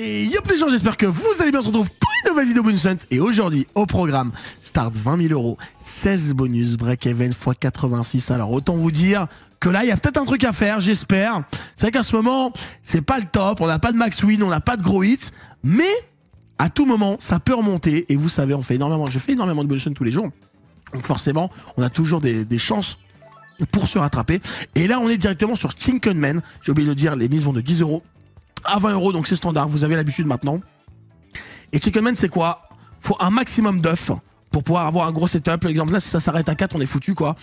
Et yop les gens, j'espère que vous allez bien. On se retrouve pour une nouvelle vidéo bonus hunt. Et aujourd'hui, au programme, start 20 000 €, 16 bonus, break even x 86. Alors autant vous dire que là, il y a peut-être un truc à faire, j'espère. C'est vrai qu'à ce moment, c'est pas le top, on n'a pas de max win, on n'a pas de gros hits, mais à tout moment, ça peut remonter. Et vous savez, je fais énormément de bonus hunt tous les jours. Donc forcément, on a toujours des chances pour se rattraper. Et là, on est directement sur Chicken Man. J'ai oublié de dire, les mises vont de 10 € à 20 €, donc c'est standard, vous avez l'habitude maintenant. Et Chicken Man, c'est quoi? Faut un maximum d'œufs pour pouvoir avoir un gros setup. Par exemple, là, si ça s'arrête à 4, on est foutu, quoi.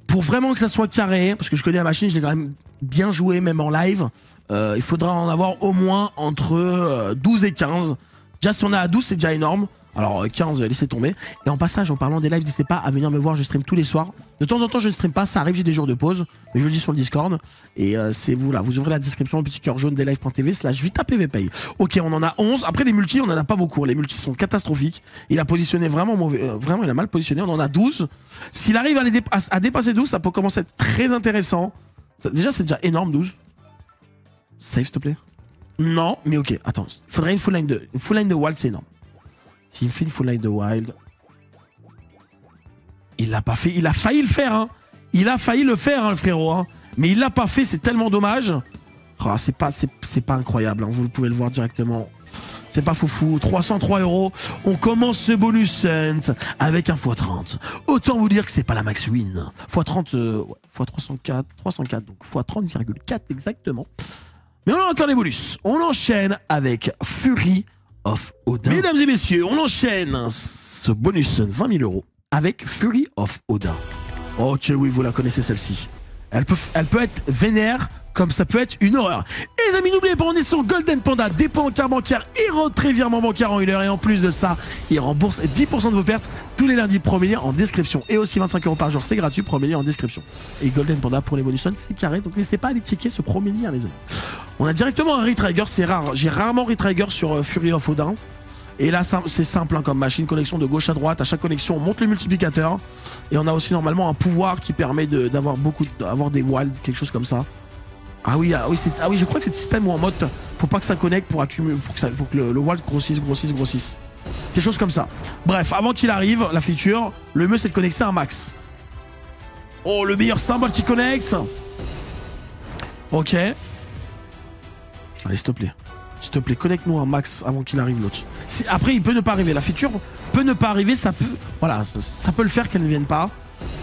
Pour vraiment que ça soit carré, parce que je connais la machine, je l'ai quand même bien joué, même en live, il faudra en avoir au moins entre 12 et 15. Déjà, si on est à 12, c'est déjà énorme. Alors 15, laissez tomber. Et en passage, en parlant des lives, n'hésitez pas à venir me voir, je stream tous les soirs. De temps en temps, je ne stream pas, ça arrive, j'ai des jours de pause, mais je le dis sur le Discord. Et c'est vous là, vous ouvrez la description, le petit cœur jaune des live.tv/VitaPVPay. Ok, on en a 11. Après, les multis, on en a pas beaucoup. Les multis sont catastrophiques. Il a positionné vraiment mauvais, vraiment, il a mal positionné. On en a 12. S'il arrive à dépasser 12, ça peut commencer à être très intéressant. Déjà, c'est déjà énorme, 12. Save, s'il te plaît. Non, mais ok, attends. Il faudrait une full line de wild, c'est énorme. S'il me fait une full line de wild, il l'a pas fait. Il a failli le faire, hein. Il a failli le faire, hein, le frérot. Hein. Mais il l'a pas fait. C'est tellement dommage. Oh, c'est pas incroyable. Hein. Vous pouvez le voir directement. C'est pas foufou. 303 €. On commence ce bonus hunt avec un x30. Autant vous dire que c'est pas la max win. x30, x304, 304, donc x30,4 exactement. Mais on a encore des bonus. On enchaîne avec Fury of Odin. Mesdames et messieurs, on enchaîne ce bonus 20 000 € avec Fury of Odin. Ok, oui, vous la connaissez celle-ci. Elle peut être vénère comme ça peut être une horreur. Et les amis, n'oubliez pas, on est sur Golden Panda, dépôt en carte bancaire et retrait virement bancaire en 1 heure. Et en plus de ça, il rembourse 10% de vos pertes tous les lundis, premier lien en description. Et aussi 25 € par jour, c'est gratuit, premier lien en description. Et Golden Panda pour les bonus hunt, c'est carré. Donc n'hésitez pas à aller checker ce premier lien, les amis. On a directement un retrigger, c'est rare. J'ai rarement retrigger sur Fury of Odin. Et là, c'est simple hein, comme machine, connexion de gauche à droite. À chaque connexion, on monte le multiplicateur. Et on a aussi normalement un pouvoir qui permet d'avoir des wilds, quelque chose comme ça. Ah oui, je crois que c'est le système où en mode, faut pas que ça connecte pour que le wild grossisse. Quelque chose comme ça. Bref, avant qu'il arrive, la feature, le mieux c'est de connecter un max. Oh, le meilleur symbole qui connecte. Ok. Allez, s'il te plaît. S'il te plaît, connecte-nous un max avant qu'il arrive l'autre. Après, il peut ne pas arriver. La feature peut ne pas arriver, ça peut... Voilà, ça peut le faire qu'elle ne vienne pas.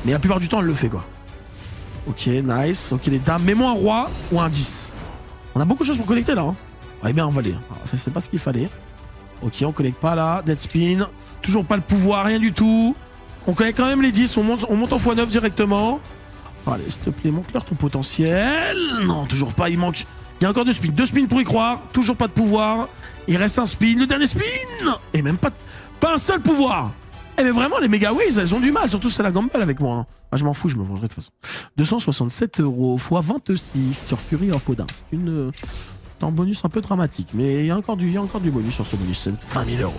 Mais la plupart du temps, elle le fait, quoi. Ok, nice. Ok, les dames. Mets-moi un roi ou un 10. On a beaucoup de choses pour connecter, là. Hein. Ouais, bien envalé. C'est pas ce qu'il fallait. Ok, on connecte pas, là. Dead spin. Toujours pas le pouvoir, rien du tout. On connecte quand même les 10. On monte en x9 directement. Allez, s'il te plaît, montre-leur ton potentiel. Non, toujours pas. Il manque... Il y a encore 2 spins. 2 spins pour y croire. Toujours pas de pouvoir. Il reste un spin. Le dernier spin. Et même pas un seul pouvoir. Eh mais vraiment, les méga ways, elles ont du mal. Surtout c'est la gamble avec moi. Hein. Ah, je m'en fous, je me vengerai de toute façon. 267 € x 26 sur Fury of Odin. C'est un bonus un peu dramatique. Mais il y a encore du bonus sur ce bonus. 20 000 €.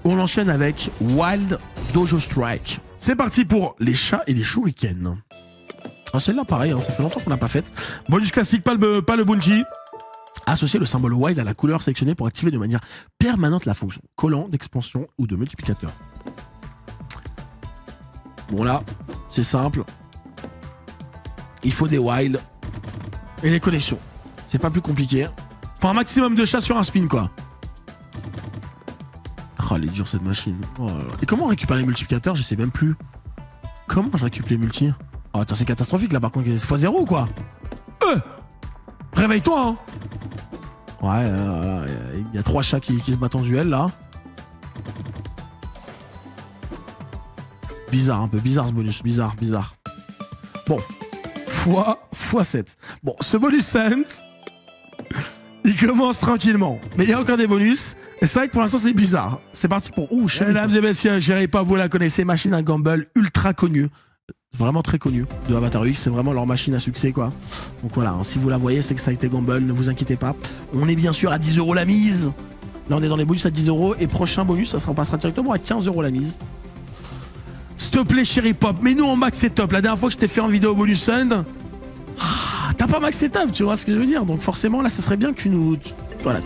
On enchaîne avec Wild Dojo Strike. C'est parti pour les chats et les shurikens. Ah, celle-là, pareil, hein, ça fait longtemps qu'on l'a pas faite. Bonus classique, pas le bounty. Associer le symbole wild à la couleur sélectionnée pour activer de manière permanente la fonction collant, d'expansion ou de multiplicateur. Bon là, c'est simple. Il faut des wilds et les connexions. C'est pas plus compliqué. Faut un maximum de chats sur un spin, quoi. Oh, elle est dure cette machine. Oh là là. Et comment on récupère les multiplicateurs? Je sais même plus. Comment je récupère les multis? Oh, attends, c'est catastrophique là par contre, c'est x0 ou quoi? Réveille-toi, hein. Ouais, il y a 3 chats qui se battent en duel là. Bizarre, un peu bizarre ce bonus, bizarre. Bon, x7. Bon, ce bonus hunt, il commence tranquillement. Mais il y a encore des bonus. Et c'est vrai que pour l'instant c'est bizarre. C'est parti pour... Ouh, mesdames et messieurs, je dirais pas, vous la connaissez, machine à gamble ultra connue. Vraiment très connu de Avatar X, c'est vraiment leur machine à succès quoi. Donc voilà, hein, si vous la voyez, c'est que ça a été gamble, ne vous inquiétez pas. On est bien sûr à 10 € la mise. Là on est dans les bonus à 10 € et prochain bonus, ça passera directement à 15 € la mise. S'il te plaît chéri pop, mais nous en max c'est top. La dernière fois que je t'ai fait en vidéo bonus hunt, t'as pas max c'est top, tu vois ce que je veux dire. Donc forcément là, ça serait bien que tu nous... Voilà,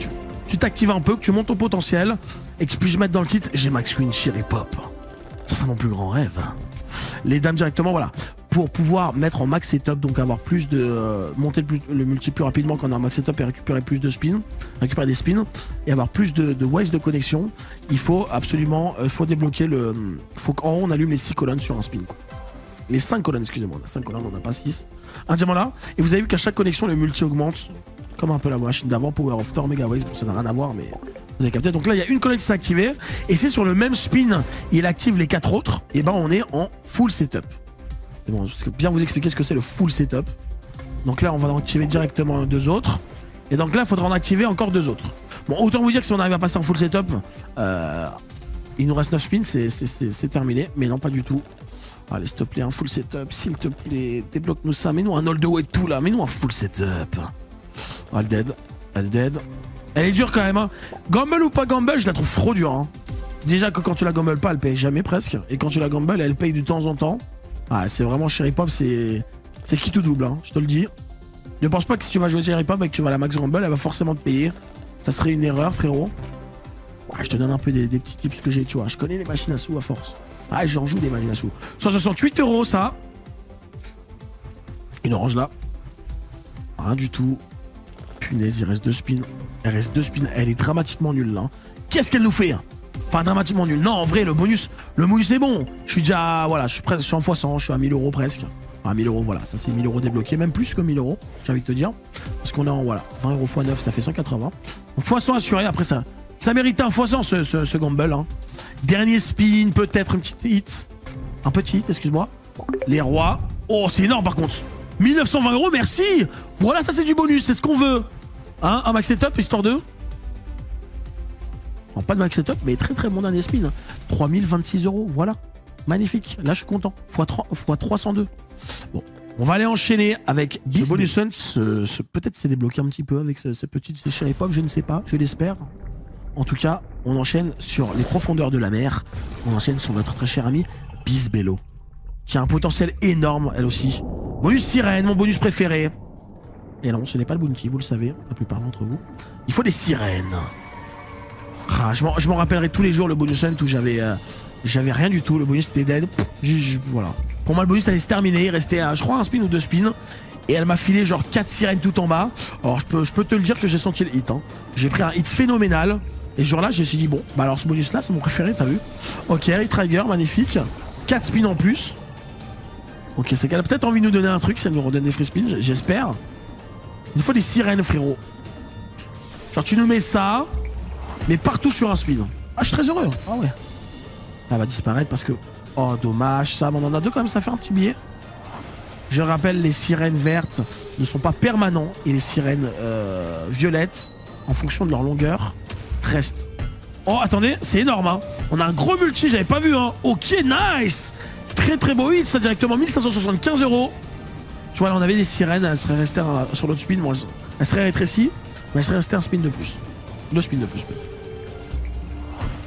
tu t'actives un peu, que tu montes ton potentiel et que tu puisses mettre dans le titre j'ai Max Win Cherry Pop. Ça c'est mon plus grand rêve. Les dames directement, voilà. Pour pouvoir mettre en max setup, donc avoir plus de... monter le multi plus rapidement quand on a un max setup et récupérer plus de spins, récupérer des spins, et avoir plus de waste de connexion, il faut absolument... faut débloquer le... faut qu'en haut on allume les 6 colonnes sur un spin, quoi. Les 5 colonnes, excusez-moi, on a 5 colonnes, on n'a pas 6. Un diamant là, et vous avez vu qu'à chaque connexion, le multi augmente, comme un peu la machine d'avant, Power of Thor, Mega Waves, bon, ça n'a rien à voir, mais vous avez capté. Donc là, il y a une colonne qui s'est activée, et c'est sur le même spin, il active les 4 autres, et ben on est en full setup. C'est bon, parce que bien vous expliquer ce que c'est le full setup. Donc là, on va en activer directement 2 autres, et donc là, il faudra en activer encore 2 autres. Bon, autant vous dire que si on arrive à passer en full setup, il nous reste 9 spins, c'est terminé, mais non, pas du tout. Allez, s'il te plaît, un full setup, s'il te plaît, débloque-nous ça, mets-nous un all the way tout là, mets-nous un full setup. Oh, elle dead, elle dead. Elle est dure quand même, hein. Gamble ou pas gamble, je la trouve trop dure, hein. Déjà que quand tu la gamble pas, elle paye jamais presque, et quand tu la gamble, elle paye de temps en temps. Ah, c'est vraiment Cherry Pop, c'est qui tout double, hein, je te le dis. Ne pense pas que si tu vas jouer Cherry Pop et que tu vas la max gamble, elle va forcément te payer. Ça serait une erreur, frérot. Ouais, je te donne un peu des petits tips que j'ai, tu vois. Je connais les machines à sous à force. Ah, j'en joue des machines à sous. 168 €, ça. Une orange là. Rien du tout. Punaise, il reste 2 spins. Elle reste 2 spins. Elle est dramatiquement nulle là. Qu'est-ce qu'elle nous fait, hein? Enfin, dramatiquement nulle. Non, en vrai, le bonus est bon. Je suis déjà, voilà, je suis en x100, je suis à 1000 € presque. Enfin, 1000 €, voilà. Ça, c'est 1000 € débloqués. Même plus que 1000 €, j'ai envie de te dire. Parce qu'on est en, voilà, 20 € x 9, ça fait 180. Donc, x100 assuré. Après, ça mérite un x100 ce gamble, hein. Dernier spin, peut-être une petite hit. Un petit hit, excuse-moi. Les rois. Oh, c'est énorme par contre. 1920 €, merci. Voilà, ça c'est du bonus, c'est ce qu'on veut. Hein, un max setup, histoire de... Non, pas de max setup, mais très très bon dernier spin. 3026 €, voilà. Magnifique, là je suis content. X 302. Bon, on va aller enchaîner avec ce bonus hunt. Peut-être c'est débloqué un petit peu avec ce petit Cherry Pop, je ne sais pas, je l'espère. En tout cas, on enchaîne sur les profondeurs de la mer. On enchaîne sur notre très cher ami Bisbello, qui a un potentiel énorme, elle aussi. Bonus sirène, mon bonus préféré. Et non, ce n'est pas le bounty, vous le savez, la plupart d'entre vous. Il faut des sirènes. Ah, je m'en rappellerai tous les jours, le bonus hunt où j'avais rien du tout. Le bonus était dead. Voilà. Pour moi, le bonus allait se terminer. Il restait, je crois, un spin ou 2 spins. Et elle m'a filé genre 4 sirènes tout en bas. Alors, je peux te le dire que j'ai senti le hit, hein. J'ai pris un hit phénoménal. Et ce jour-là, je me suis dit, bon, bah alors ce bonus-là, c'est mon préféré, t'as vu? Ok, Trigger, magnifique. 4 spins en plus. Ok, c'est qu'elle a peut-être envie de nous donner un truc, si elle nous redonne des free spins, j'espère. Il faut des sirènes, frérot. Genre, tu nous mets ça, mais partout sur un spin. Ah, je suis très heureux. Ah ouais. Elle va disparaître parce que... Oh, dommage, ça. Mais on en a 2 quand même, ça fait un petit billet. Je rappelle, les sirènes vertes ne sont pas permanents et les sirènes violettes, en fonction de leur longueur, restent. Oh, attendez, c'est énorme, hein. On a un gros multi, j'avais pas vu, hein. Ok, nice. Très très beau hit, ça directement 1575 €. Tu vois, là, on avait des sirènes, elles seraient restées sur l'autre spin. Bon, elles seraient rétrécies, mais elles seraient restées un spin de plus. 2 spins de plus.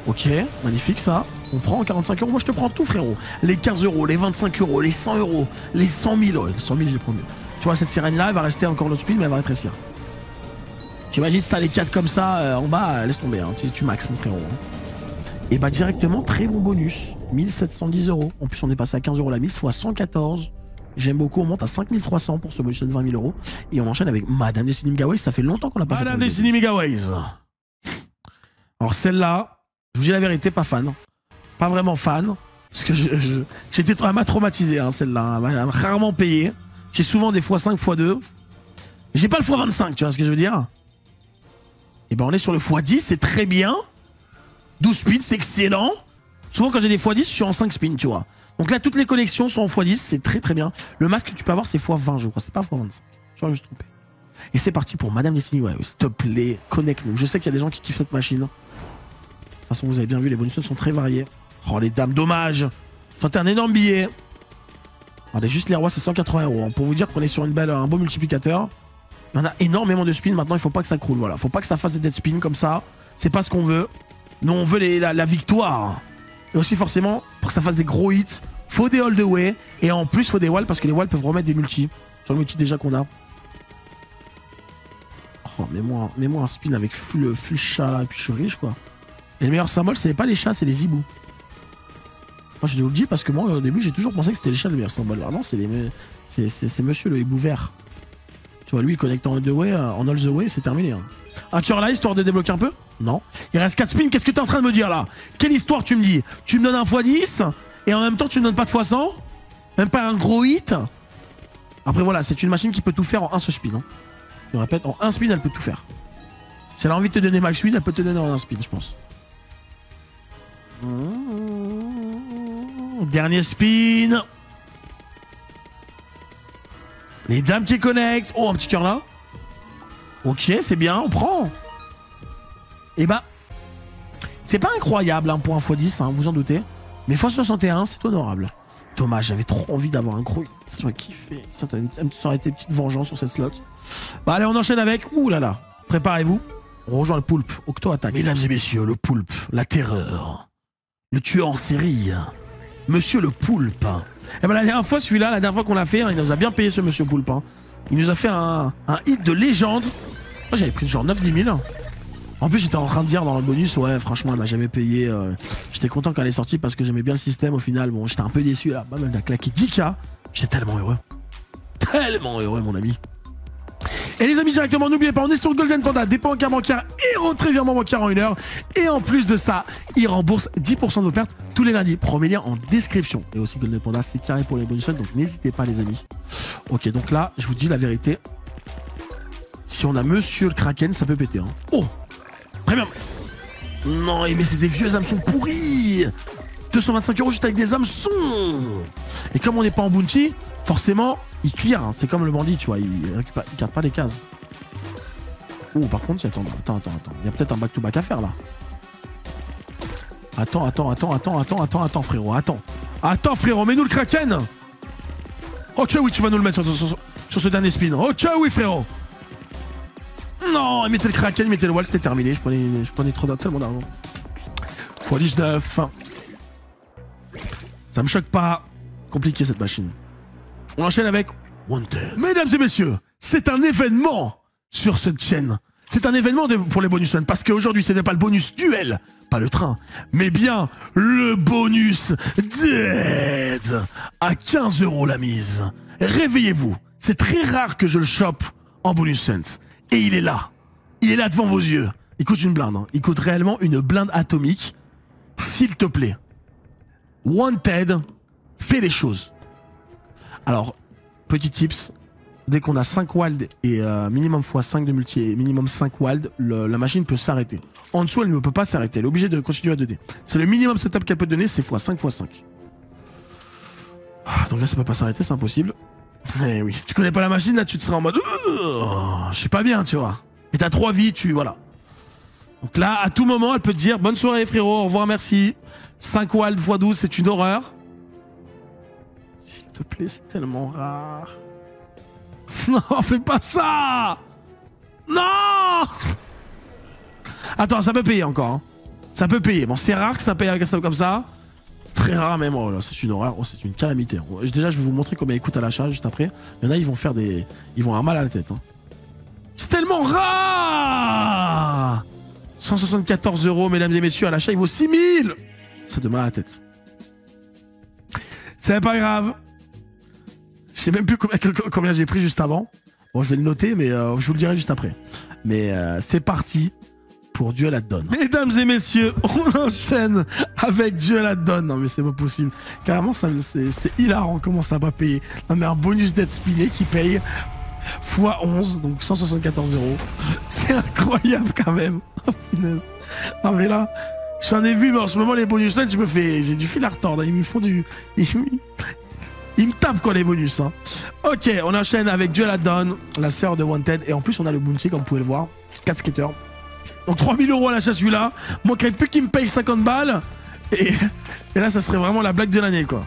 Ok, magnifique ça. On prend 45 €. Moi, je te prends tout, frérot. Les 15 €, les 25 €, les 100 €, les 100 000. Ouais, 100 000, je les prends mieux. Tu vois, cette sirène-là, elle va rester encore l'autre spin, mais elle va rétrécir. Tu imagines si t'as les 4 comme ça en bas, laisse tomber. Hein. Tu max, mon frérot. Hein. Et bah, directement, très bon bonus. 1710 €. En plus, on est passé à 15 € la mise, fois 114. J'aime beaucoup, on monte à 5300 pour ce bonus de 20 000 €. Et on enchaîne avec Madame Destiny Megaways. Ça fait longtemps qu'on l'a pas fait. Madame Destiny Megaways. Alors celle-là, je vous dis la vérité, pas fan. Pas vraiment fan. Parce que elle m'a traumatisé, hein, celle-là. Elle m'a rarement payé. J'ai souvent des x5, x2. J'ai pas le x25, tu vois ce que je veux dire? Et ben on est sur le x10, c'est très bien. 12 spins, c'est excellent. Souvent quand j'ai des x10, je suis en 5 spins, tu vois. Donc là, toutes les connexions sont en x10, c'est très très bien. Le masque que tu peux avoir, c'est x20, je crois. C'est pas x25. Je me suis trompé. Et c'est parti pour Madame Destiny. Ouais, s'il te plaît, connecte-nous. Je sais qu'il y a des gens qui kiffent cette machine. De toute façon, vous avez bien vu, les bonus sont très variés. Oh, les dames, dommage. C'était un énorme billet. Regardez, juste les rois, c'est 180 €. Hein. Pour vous dire qu'on est sur un beau multiplicateur. Il y en a énormément de spins. Maintenant, il faut pas que ça croule. Voilà. Faut pas que ça fasse des dead spins comme ça. C'est pas ce qu'on veut. Nous, on veut la victoire. Et aussi, forcément, pour que ça fasse des gros hits, faut des all the way. Et en plus, faut des walls parce que les walls peuvent remettre des multis. Sur le multi déjà qu'on a. Oh, Oh, mets-moi un spin avec full chat là, et puis je suis riche quoi. Et le meilleur symbole, c'est pas les chats, c'est les hiboux. Moi je vous le dis parce que moi au début j'ai toujours pensé que c'était les chats le meilleur symbole. Alors non, c'est monsieur le hibou vert. Tu vois, lui il connecte en all the way, c'est terminé. Hein. Un tueur là, histoire de débloquer un peu? Non. Il reste 4 spins, qu'est-ce que t'es en train de me dire là? Quelle histoire tu me dis? Tu me donnes un x10 et en même temps tu me donnes pas de x100? Même pas un gros hit? Après voilà, c'est une machine qui peut tout faire en un seul spin. Hein. Je répète, en un spin elle peut tout faire. Si elle a envie de te donner max win, elle peut te donner en un spin, je pense. Dernier spin. Les dames qui connectent. Oh, un petit cœur là. Ok, c'est bien, on prend. Et bah, c'est pas incroyable hein, pour un x10, hein, vous en doutez. Mais x61, c'est honorable. Dommage, j'avais trop envie d'avoir un gros. Ça aurait kiffé. Ça aurait été une petite vengeance sur cette slot. Bah allez, on enchaîne avec. Ouh là là. Préparez-vous. On rejoint le poulpe. Octo attaque. Mesdames et messieurs, le poulpe. La terreur. Le tueur en série. Monsieur le poulpe. Et ben la dernière fois, celui-là, la dernière fois qu'on l'a fait, hein, il nous a bien payé ce monsieur poulpe. Hein. Il nous a fait un hit de légende. Moi j'avais pris genre 9-10 000. En plus j'étais en train de dire dans le bonus, ouais franchement elle m'a jamais payé. J'étais content quand elle est sortie parce que j'aimais bien le système au final. Bon j'étais un peu déçu là. Bah, elle a claqué 10K. J'étais tellement heureux. Tellement heureux mon ami. Et les amis, directement, n'oubliez pas, on est sur Golden Panda, dépôt en carte bancaire et rentrée virement bancaire en 1 heure. Et en plus de ça, il rembourse 10% de vos pertes tous les lundis. Premier lien en description. Et aussi Golden Panda, c'est carré pour les bonus, donc n'hésitez pas les amis. Ok, donc là, je vous dis la vérité. Si on a Monsieur le Kraken, ça peut péter. Hein. Oh, premium. Non, mais c'est des vieux hameçons pourris. 225 € juste avec des hameçons. Et comme on n'est pas en bounty, forcément, il clear. Hein. C'est comme le bandit, tu vois. Il garde pas les cases. Oh, par contre, attends. Il y a peut-être un back-to-back à faire là. Attends, frérot. Attends, frérot, mets-nous le Kraken. Ok, oui, tu vas nous le mettre sur ce dernier spin. Ok, oui, frérot. Non, mettez le Kraken, mettez le wall, c'était terminé. Je prenais tellement d'argent. x19. Ça me choque pas. Compliqué cette machine. On enchaîne avec Wanted. Mesdames et messieurs, c'est un événement sur cette chaîne. C'est un événement pour les bonus one parce qu'aujourd'hui ce n'est pas le bonus duel, pas le train, mais bien le bonus dead à 15 € la mise. Réveillez-vous, c'est très rare que je le chope en bonus sense. Et il est là devant vos yeux. Il coûte une blinde, hein. Il coûte réellement une blinde atomique. S'il te plaît, Wanted, fais les choses. Alors, petit tips, dès qu'on a 5 wild et minimum x5 de multi et minimum 5 wild, la machine peut s'arrêter. En dessous, elle ne peut pas s'arrêter, elle est obligée de continuer à 2D. C'est le minimum setup qu'elle peut donner, c'est x5, x5. Donc là, ça peut pas s'arrêter, c'est impossible. Eh oui, tu connais pas la machine, là, tu te seras en mode je suis pas bien, tu vois. Et t'as 3 vies, voilà. Donc là, à tout moment, elle peut te dire bonne soirée, frérot, au revoir, merci. 5 wild x 12, c'est une horreur. S'il te plaît, c'est tellement rare. Non, fais pas ça. Non. Attends, ça peut payer encore. Hein. Ça peut payer. Bon, c'est rare que ça paye avec ça comme ça. C'est très rare même. Oh, c'est une horreur. Oh, c'est une calamité. Déjà, je vais vous montrer combien il coûte à l'achat juste après. Il y en a, ils vont faire des... Ils vont avoir mal à la tête. Hein. C'est tellement rare. 174 €, mesdames et messieurs, à l'achat, il vaut 6000. Ça te met à la tête. C'est pas grave. Je sais même plus combien j'ai pris juste avant. Bon, je vais le noter, mais je vous le dirai juste après. Mais c'est parti pour Duel at Dawn. Mesdames et messieurs, on enchaîne avec Duel at Dawn. Non mais c'est pas possible. Carrément, c'est hilarant comment ça va payer. Non mais un bonus d'être spiné qui paye x11, donc 174 €. C'est incroyable quand même. Oh punaise. Non mais là... J'en ai vu, mais en ce moment, les bonus, là, j'ai du fil à retordre. Ils me font du... Ils me tapent, quoi, les bonus. Hein. Ok, on enchaîne avec Duel at Dawn, la sœur de Wanted. Et en plus, on a le bounty, comme vous pouvez le voir. 4 skaters. Donc 3000 € à l'achat, celui-là. Manquerait plus qu'il me paye 50 balles. Et là, ça serait vraiment la blague de l'année, quoi.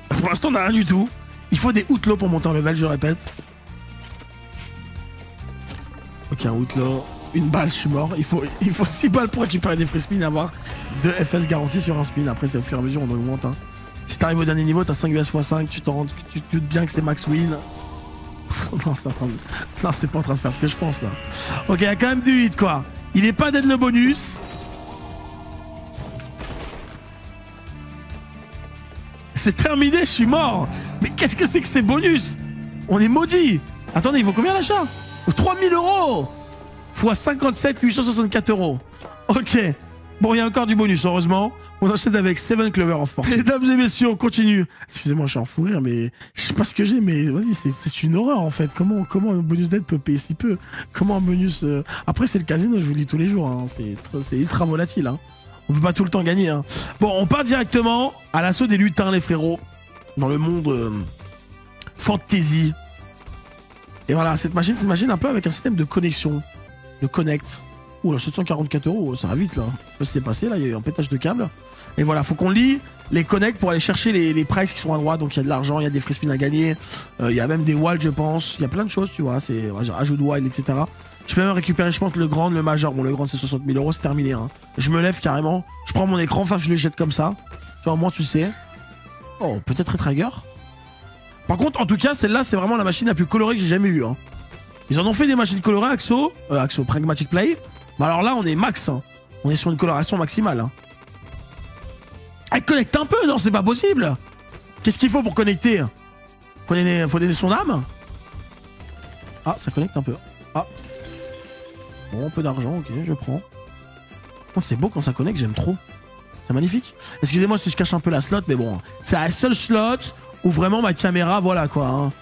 Pour l'instant, on n'a rien du tout. Il faut des outlaws pour monter en level, je répète. Ok, un outlaw. Une balle, je suis mort. Il faut 6 balles pour récupérer des free spins et avoir 2 FS garantis sur un spin. Après, c'est au fur et à mesure, on augmente. Hein. Si t'arrives au dernier niveau, t'as 5 US x5, tu te doutes bien que c'est max win. Non, c'est en train de... Non, c'est pas en train de faire ce que je pense là. Ok, il y a quand même du hit quoi. Il est pas d'aide le bonus. C'est terminé, je suis mort. Mais qu'est-ce que c'est que ces bonus? On est maudits. Attendez, il vaut combien l'achat? 3000 € fois 57, 864 €. Ok. Bon, il y a encore du bonus, heureusement. On enchaîne avec 7 Clover of Fortune. Mesdames et messieurs, on continue. Excusez-moi, je suis en fou rire, mais je sais pas ce que j'ai, mais vas-y, c'est une horreur en fait. Comment un bonus d'aide peut payer si peu? Comment un bonus... Après, c'est le casino, je vous le dis tous les jours. Hein. C'est ultra volatile. Hein. On peut pas tout le temps gagner. Hein. Bon, on part directement à l'assaut des lutins, les frérots. Dans le monde fantasy. Et voilà, cette machine, c'est une machine un peu avec un système de connexion. De connect. Ouh là, 744 €, ça va vite là. Je sais pas ce qui s'est passé là, il y a eu un pétage de câble. Et voilà, faut qu'on lie les connects pour aller chercher les prices qui sont à droite. Donc il y a de l'argent, il y a des free spins à gagner. Il y a même des wilds, je pense. Il y a plein de choses, tu vois. C'est ajout de wild, etc. Je peux même récupérer, je pense, le grand, le major. Bon, le grand, c'est 60 000 €, c'est terminé. Hein. Je me lève carrément. Je prends mon écran, enfin, je le jette comme ça. Tu vois, au moins, tu sais. Oh, peut-être Retrigger. Par contre, en tout cas, celle-là, c'est vraiment la machine la plus colorée que j'ai jamais vue. Hein. Ils en ont fait des machines colorées, Axo Pragmatic Play. Mais alors là, on est max. Hein. On est sur une coloration maximale. Hein. Elle connecte un peu, non? C'est pas possible. Qu'est-ce qu'il faut pour connecter? Faut donner son âme. Ah, ça connecte un peu. Ah. Bon, un peu d'argent, ok, je prends. Oh, c'est beau quand ça connecte, j'aime trop. C'est magnifique. Excusez-moi si je cache un peu la slot, mais bon, c'est la seule slot où vraiment ma caméra, voilà quoi. Hein.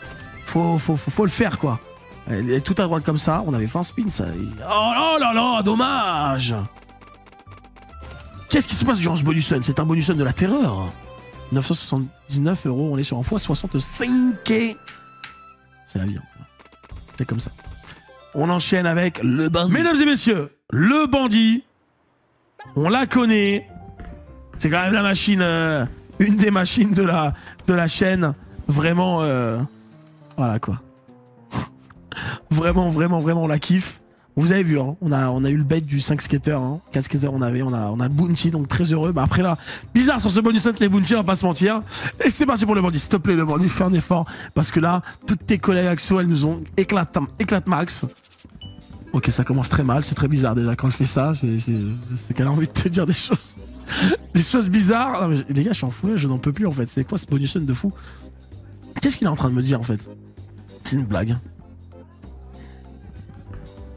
Faut le faire quoi. Elle est tout à droite comme ça. On avait fait un spin, ça. Oh là là, dommage. Qu'est-ce qui se passe durant ce bonus sun? C'est un bonus sun de la terreur. 979 €, on est sur un fois 65. C'est la vie. Hein. C'est comme ça. On enchaîne avec le bandit. Mesdames et messieurs, le bandit. On la connaît. C'est quand même la machine, une des machines de la chaîne. Vraiment, voilà quoi. Vraiment, on la kiffe. Vous avez vu, hein, on a eu le bait du 5 skater, hein. 4 skaters on a le bounty, donc très heureux. Bah après là, bizarre sur ce bonus hunt les bounty, on va pas se mentir. Et c'est parti pour le bandit, s'il te plaît le bandit, fais un effort. Parce que là, toutes tes collègues Axo, elles nous ont éclate max. Ok, ça commence très mal, c'est très bizarre déjà quand je fais ça, c'est qu'elle a envie de te dire des choses. Des choses bizarres. Non, mais, les gars, je suis en fou, je n'en peux plus en fait. C'est quoi ce bonus hunt de fou? Qu'est-ce qu'il est en train de me dire en fait? C'est une blague.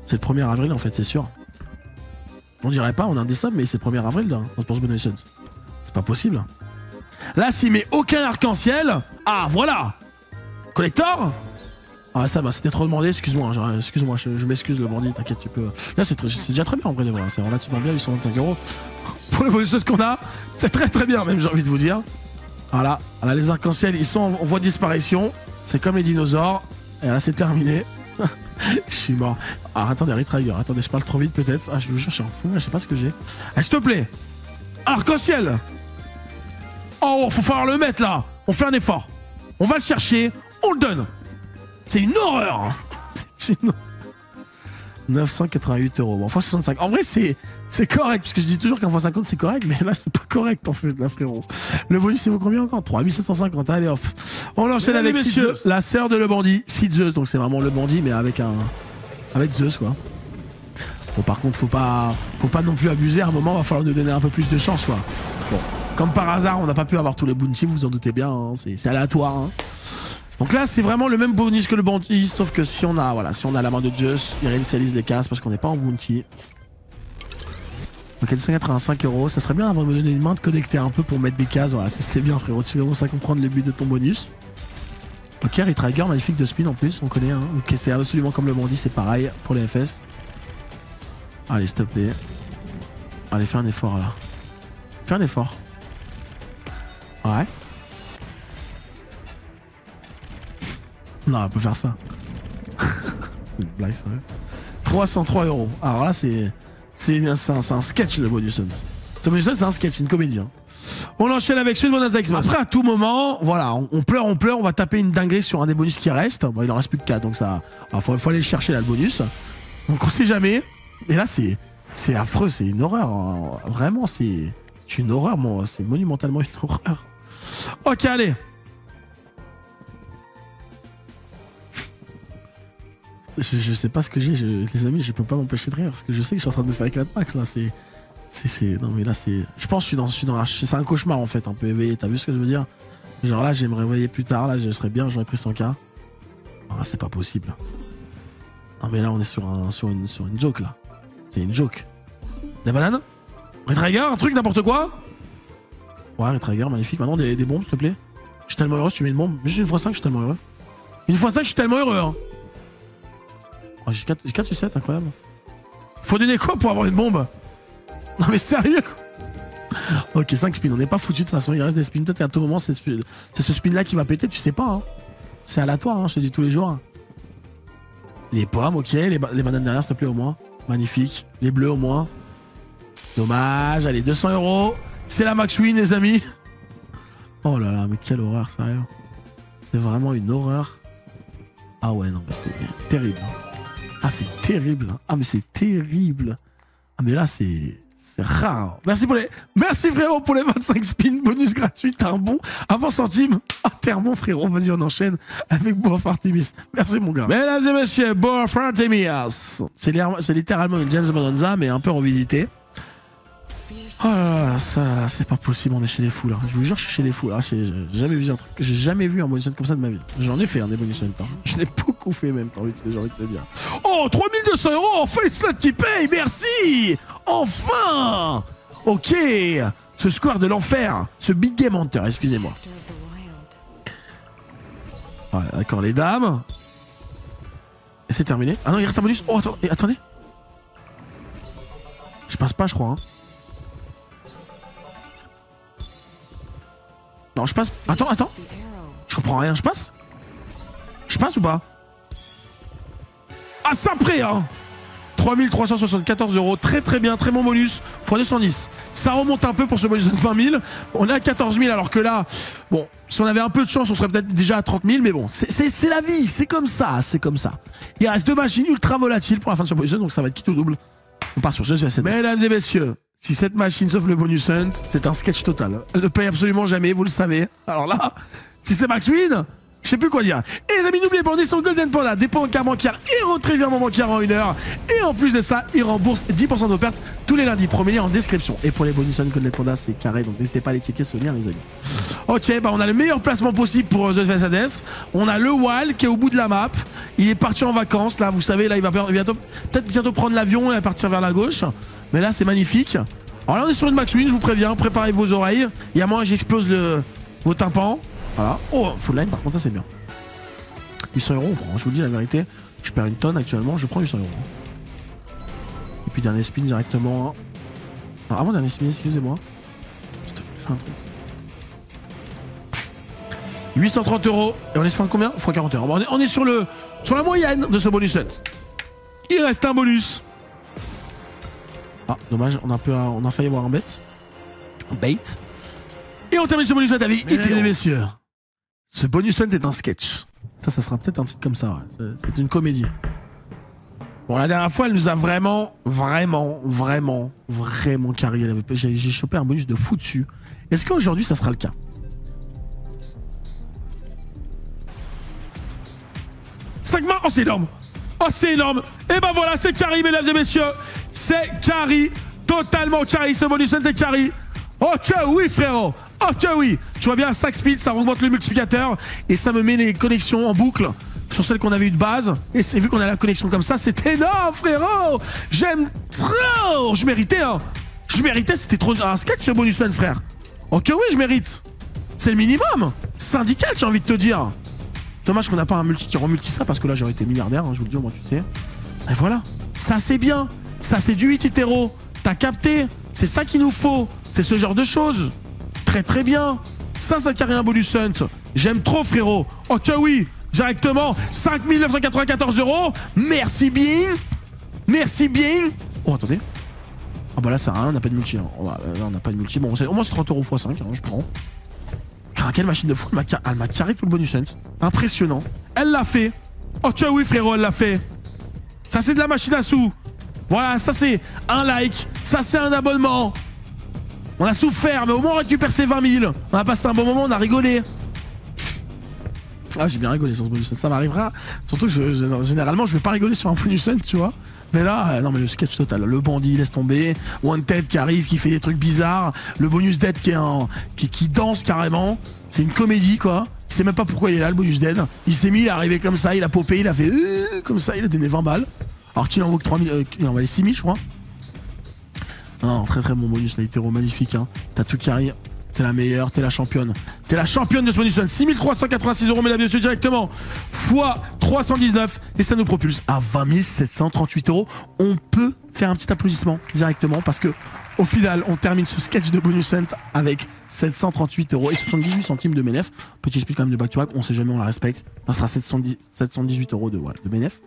C'est le 1er avril en fait, c'est sûr. On dirait pas, on a un des subs, mais c'est le 1er avril là, dans ce bonus hunt. C'est pas possible. Là, s'il met aucun arc-en-ciel. Ah, voilà! Collector? Ah, ça va, c'était trop demandé, excuse-moi, je m'excuse le bandit, t'inquiète, tu peux. Là, c'est déjà très bien en vrai de vrai, c'est relativement bien, 825 €. Pour le bonus hunt qu'on a, c'est très bien, même, j'ai envie de vous dire. Voilà, les arcs-en-ciel, ils sont en voie de disparition. C'est comme les dinosaures. Et là, c'est terminé. Je suis mort. Ah, attendez, Retrigger. Attendez, je parle trop vite peut-être. Ah, je vous jure, je suis en fou, je sais pas ce que j'ai. Ah, s'il te plaît. Arc-en-ciel. Oh, faut falloir le mettre là. On fait un effort. On va le chercher. On le donne. C'est une horreur. C'est une... 988 €. Bon, fois 65. En vrai, c'est correct. Parce que je dis toujours qu'en fois 50, c'est correct. Mais là, c'est pas correct en fait, là, frérot. Le bonus, c'est vaut combien encore? 3750. Allez, hop. On enchaîne avec Zeus, la sœur de le bandit. Zeus. Donc, c'est vraiment le bandit, mais avec Zeus, quoi. Bon, par contre, faut pas non plus abuser. À un moment, il va falloir nous donner un peu plus de chance, quoi. Bon, comme par hasard, on n'a pas pu avoir tous les bounties, vous vous en doutez bien. Hein. C'est aléatoire. Hein. Donc là, c'est vraiment le même bonus que le bounty, sauf que si on a la main de Zeus, il réinitialise les cases parce qu'on n'est pas en bounty. Ok, 285 €, ça serait bien avant de me donner une main de connecter un peu pour mettre des cases. Voilà, c'est bien, frérot. Tu commences à comprendre le but de ton bonus. Ok, Retrigger, magnifique de spin en plus, on connaît. Hein. Ok, c'est absolument comme le bandit, c'est pareil pour les FS. Allez, s'il te plaît. Allez, fais un effort là. Fais un effort. Ouais. Non, on peut faire ça. C'est une blague, ça. 303 €. Alors là, c'est un sketch, le bonus hunt. Ce bonus hunt, c'est un sketch, c'est une comédie. Hein. On enchaîne avec celui de Bonanza Xmas. Après, à tout moment, voilà, on pleure, on va taper une dinguerie sur un des bonus qui reste. Bon, il en reste plus que 4, donc ça. Faut aller le chercher là, le bonus. Donc on sait jamais. Et là, c'est affreux, c'est une horreur. Hein. Vraiment, c'est une horreur, moi. C'est monumentalement une horreur. Ok, allez. Je sais pas ce que j'ai, les amis, je peux pas m'empêcher de rire parce que je sais que je suis en train de me faire éclater max là. Non mais là c'est. Je pense que je suis dans c'est un cauchemar en fait, un peu éveillé. T'as vu ce que je veux dire? Genre là, je vais me réveiller plus tard, là, je serais bien, j'aurais pris 100K. Ah, c'est pas possible. Non mais là, on est sur une joke là. C'est une joke. La banane? Retrigger, un truc, n'importe quoi? Ouais, Retrigger, magnifique. Maintenant, des bombes, s'il te plaît. Je suis tellement heureux si tu mets une bombe. Juste une fois 5, je suis tellement heureux. Une fois 5, je suis tellement heureux. Hein. Oh, j'ai 4 sucettes, incroyable. Faut donner quoi pour avoir une bombe? Non mais sérieux? Ok, 5 spins, on n'est pas foutu de toute façon, il reste des spins. Peut-être à tout moment, c'est ce spin là qui va péter, tu sais pas. Hein. C'est aléatoire, hein, je te dis tous les jours. Les pommes, ok, les bananes derrière, s'il te plaît, au moins. Magnifique. Les bleus, au moins. Dommage, allez, 200 €. C'est la max win, les amis. Oh là là, mais quelle horreur, sérieux. C'est vraiment une horreur. Ah ouais, non, mais c'est terrible. Ah, c'est terrible. Ah, mais c'est terrible. Ah, mais là, c'est rare. Merci frérot pour les 25 spins. Bonus gratuit, t'as un bon. Avant centime. Ah, t'es un bon frérot. Vas-y, on enchaîne avec Boaf Artemis. Merci mon gars. Mesdames et messieurs, Boaf Artemis. C'est littéralement une James Bonanza, mais un peu revisité. Oh là là, ça, c'est pas possible, on est chez les fous là. Je vous jure, je suis chez les fous là. J'ai jamais vu un bonus comme ça de ma vie. J'en ai fait des bonus en même temps. Je l'ai beaucoup fait même, j'ai envie de te dire. Oh, 3200 €, enfin une slot qui paye, merci. Enfin. Ok. Ce square de l'enfer, ce big game hunter, excusez-moi. Ouais, d'accord, les dames. Et c'est terminé. Ah non, il reste un bonus. Oh, attendez. Je passe pas, je crois. Hein. Non, je passe. Attends. Je comprends rien, je passe? Je passe ou pas? Ah, ça près, hein! 3374 €, très bien, très bon bonus, x210. Ça remonte un peu pour ce bonus de 20 000. On est à 14 000, alors que là, bon, si on avait un peu de chance, on serait peut-être déjà à 30 000, mais bon, c'est la vie, c'est comme ça. Il reste 2 machines ultra volatiles pour la fin de ce bonus, donc ça va être quitte au double. On part sur ce GSS. Mesdames et messieurs, si cette machine sauf le bonus hunt, c'est un sketch total. Elle ne paye absolument jamais, vous le savez. Alors là, si c'est max win, je sais plus quoi dire. Et les amis, n'oubliez pas, on est sur Golden Panda, dépôt en carte bancaire et retrait virement bancaire en 1 heure. Et en plus de ça, il rembourse 10% de nos pertes tous les lundis. Premier lien en description. Et pour les bonus hunt Golden Panda, c'est carré, donc n'hésitez pas à aller checker ce lien, les amis. Ok, bah on a le meilleur placement possible pour The Façades. On a le Wall qui est au bout de la map. Il est parti en vacances, là, vous savez, là, il va peut-être bientôt prendre l'avion et partir vers la gauche. Mais là, c'est magnifique. Alors là, on est sur une max win, je vous préviens, préparez vos oreilles. Il y a moins que j'explose vos tympans. Voilà. Oh, full line, par contre, ça c'est bien. 800 €, je vous le dis la vérité. Je perds une tonne actuellement, je prends 800 €. Et puis dernier spin directement. Alors, avant dernier spin, excusez-moi. Je te fais un truc. 830 €. Et on est sur combien? X 40 €. Bon, on est sur la moyenne de ce bonus set. Il reste un bonus. Ah, dommage, on a failli avoir un bait. Et on termine ce bonus avec mesdames et messieurs. Ce bonus hunt est un sketch. Ça sera peut-être un titre comme ça. Ouais. C'est une comédie. Bon, la dernière fois, elle nous a vraiment carré. J'ai chopé un bonus de fou dessus. Est-ce qu'aujourd'hui, ça sera le cas? Cinq mains. Oh, c'est énorme. Oh, c'est énorme. Et ben voilà, c'est carré, mesdames et messieurs. C'est carré. Totalement carré. Ce bonus hunt est carré. Ok, oui, frérot. Ok, oui. Tu vois bien, 5 speed, ça augmente le multiplicateur. Et ça me met les connexions en boucle sur celles qu'on avait eu de base. Et c'est vu qu'on a la connexion comme ça, c'est énorme, frérot. J'aime trop. Je méritais, hein. Je méritais, c'était trop un sketch ce bonus hunt, frère. Ok, oui, je mérite. C'est le minimum. Syndical, j'ai envie de te dire. Dommage qu'on n'a pas un multi qui remulti ça, parce que là, j'aurais été milliardaire, hein, je vous le dis, au moins tu sais. Et voilà. Ça, c'est bien. Ça, c'est du 8 hétéro. T'as capté. C'est ça qu'il nous faut. C'est ce genre de choses. Très bien. Ça carré un bonus hunt. J'aime trop, frérot. Ok, oui. Directement. 5 994 €. Merci bien. Merci bien. Oh, attendez. Ah bah là, ça a rien. On n'a pas de multi. Hein. Là, on n'a pas de multi. Bon, au moins, c'est 30 € x 5. Hein, je prends. Quelle machine de fou. Elle m'a carré tout le bonus hunt. Impressionnant. Elle l'a fait. Ok, oui, frérot, elle l'a fait. Ça, c'est de la machine à sous. Voilà, ça, c'est un like. Ça, c'est un abonnement. On a souffert, mais au moins on récupère ses 20 000. On a passé un bon moment, on a rigolé. Ah, j'ai bien rigolé sur ce bonus, ça m'arrivera. Surtout que généralement, je vais pas rigoler sur un bonus, tu vois. Mais là, non, mais le sketch total. Le bandit, laisse tomber. Wanted qui arrive, qui fait des trucs bizarres. Le bonus dead qui danse carrément. C'est une comédie, quoi. Il sait même pas pourquoi il est là, le bonus dead. Il s'est mis, il est arrivé comme ça, il a popé, il a fait comme ça, il a donné 20 balles. Alors qu'il en vaut que 3000, il en valait 6000, je crois. Non, très très bon bonus, là, hétéro, magnifique, hein. T'as tout qui arrive. T'es la meilleure, t'es la championne. T'es la championne de ce bonus. 6386 €, mesdames et messieurs, directement. Fois 319. Et ça nous propulse à 20 738 €. On peut faire un petit applaudissement directement parce que, au final, on termine ce sketch de bonus hunt avec 738 € et 78 centimes de bénéf. Petit speed quand même de back to back. On sait jamais, on la respecte. Ça sera 718 € de bénéf.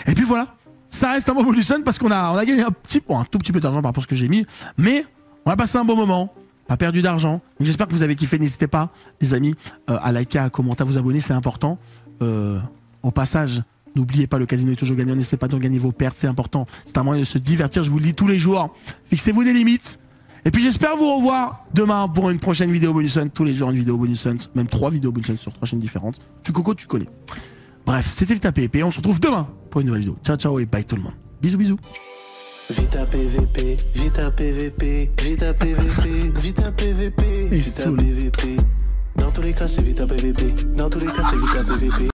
Et puis voilà. Ça reste un bon bonus hunt parce qu'on a gagné un tout petit peu d'argent par rapport à ce que j'ai mis. Mais on a passé un bon moment. Pas perdu d'argent. J'espère que vous avez kiffé. N'hésitez pas, les amis, à liker, à commenter, à vous abonner, c'est important. Au passage, n'oubliez pas, le casino est toujours gagnant. N'essayez pas de gagner vos pertes, c'est important. C'est un moyen de se divertir, je vous le dis tous les jours. Fixez-vous des limites. Et puis j'espère vous revoir demain pour une prochaine vidéo bonus hunt. Tous les jours une vidéo bonus hunt, même 3 vidéos bonus hunt sur 3 chaînes différentes. Tu coco, tu connais. Bref, c'était Vita PVP. On se retrouve demain pour une nouvelle vidéo. Ciao, ciao et bye tout le monde. Bisous, bisous. Vita PVP, Vita PVP, Vita PVP, Vita PVP, Vita PVP. Dans tous les cas, c'est Vita PVP. Dans tous les cas, c'est Vita PVP.